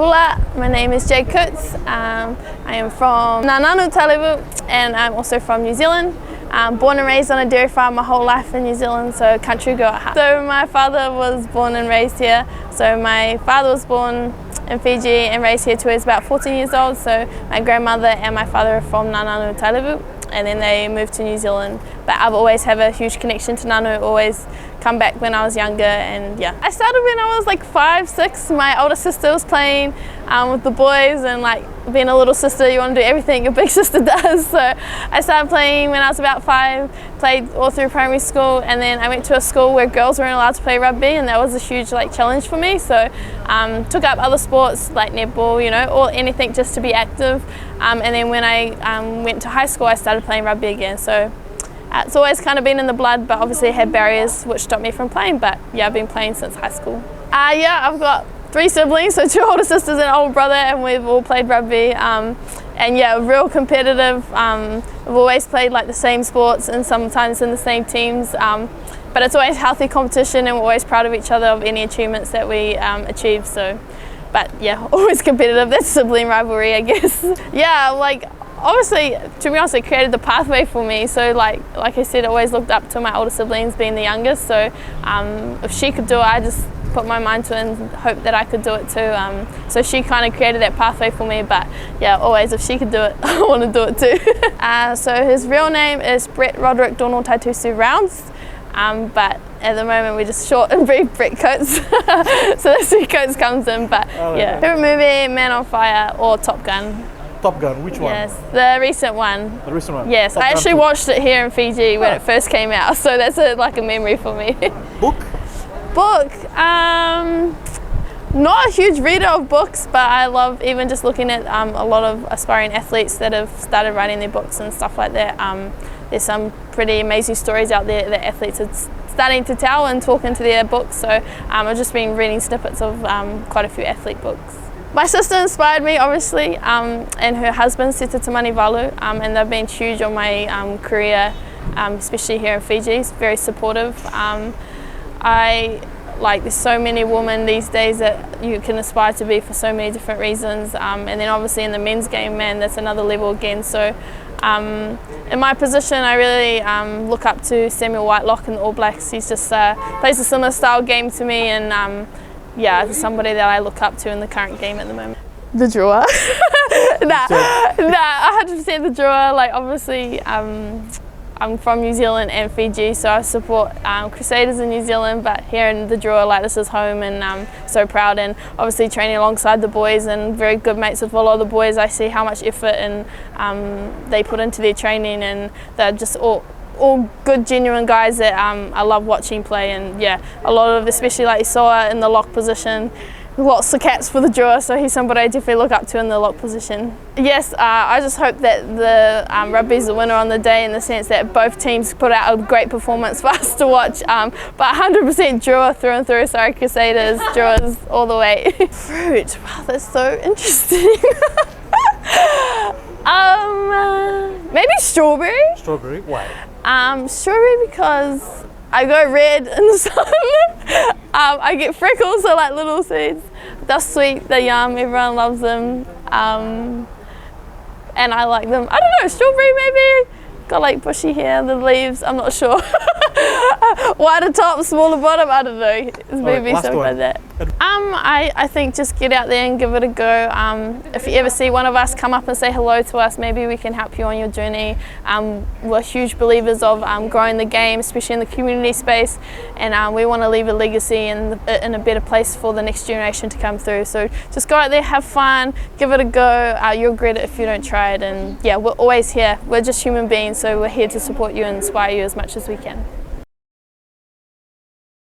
Bula, my name is Jade Coates. I am from Nananu, Talibu, and I'm also from New Zealand. Born and raised on a dairy farm my whole life in New Zealand, so country girl at heart. So my father was born and raised here. So my father was born in Fiji and raised here till he was about 14 years old. So my grandmother and my father are from Nananu, Talibu, and then they moved to New Zealand. But I've always have a huge connection to Nanu, always come back when I was younger, and yeah. I started when I was like 5, 6. My older sister was playing with the boys, and like being a little sister, you want to do everything your big sister does. So I started playing when I was about 5, played all through primary school, and then I went to a school where girls weren't allowed to play rugby, and that was a huge like challenge for me. So took up other sports like netball, you know, or anything just to be active. And then when I went to high school, I started playing rugby again. So it's always kind of been in the blood, but obviously it had barriers which stopped me from playing. But yeah, I've been playing since high school. Yeah, I've got 3 siblings, so 2 older sisters and an older brother, and we've all played rugby. And yeah, real competitive. We've always played like the same sports and sometimes in the same teams. But it's always healthy competition, and we're always proud of each other of any achievements that we achieve. So, but yeah, always competitive. That's sibling rivalry, I guess. Yeah, like obviously, to be honest, it created the pathway for me. So like I said, I always looked up to my older siblings being the youngest. So if she could do it, I just put my mind to it and hope that I could do it too. So she kind of created that pathway for me. But yeah, always if she could do it, I want to do it too. So his real name is Brett Roderick Donald Taitusu Rounds. But at the moment we're just short and breed Brett Coates. So that's where Coates comes in. But yeah, favorite movie, Man on Fire or Top Gun. Top Gun, which one? Yes, the recent one. The recent one? Yes, Top I actually watched it here in Fiji when it first came out, so that's like a memory for me. Book? Book, not a huge reader of books, but I love even just looking at a lot of aspiring athletes that have started writing their books and stuff like that. There's some pretty amazing stories out there that athletes are starting to tell and talk into their books, so I've just been reading snippets of quite a few athlete books. My sister inspired me, obviously, and her husband, Seta Tamani Valu, and they've been huge on my career, especially here in Fiji. It's very supportive. There's so many women these days that you can aspire to be for so many different reasons, and then obviously in the men's game, man, that's another level again. So in my position, I really look up to Samuel Whitelock in the All Blacks. He's just plays a similar style game to me, and yeah, somebody that I look up to in the current game at the moment. The Drua. nah, 100% the Drua. Like obviously, I'm from New Zealand and Fiji, so I support Crusaders in New Zealand, but here in the Drua, like this is home, and I'm so proud. And obviously training alongside the boys and very good mates with a lot of the boys, I see how much effort and they put into their training, and they're just all good, genuine guys that I love watching play. And yeah, a lot of, especially like Isoa in the lock position, lots of caps for the Drua, so he's somebody I definitely look up to in the lock position. Yes, I just hope that the rugby's the winner on the day, in the sense that both teams put out a great performance for us to watch. But 100% Drua through and through. Sorry, Crusaders, Drua's all the way. Fruit, wow, that's so interesting. Maybe strawberry. Strawberry, why? Strawberry because I go red in the sun. I get freckles, so like little seeds. They're sweet, they're yum, everyone loves them. And I like them. I don't know, strawberry maybe? Got like bushy hair, the leaves, I'm not sure. Wider top, smaller bottom, I don't know. It's maybe something like that. I think just get out there and give it a go. If you ever see one of us, come up and say hello to us. Maybe we can help you on your journey. We're huge believers of growing the game, especially in the community space, and we want to leave a legacy in a better place for the next generation to come through. So just go out there, have fun, give it a go. You'll regret it if you don't try it. And yeah, we're always here. We're just human beings, so we're here to support you and inspire you as much as we can.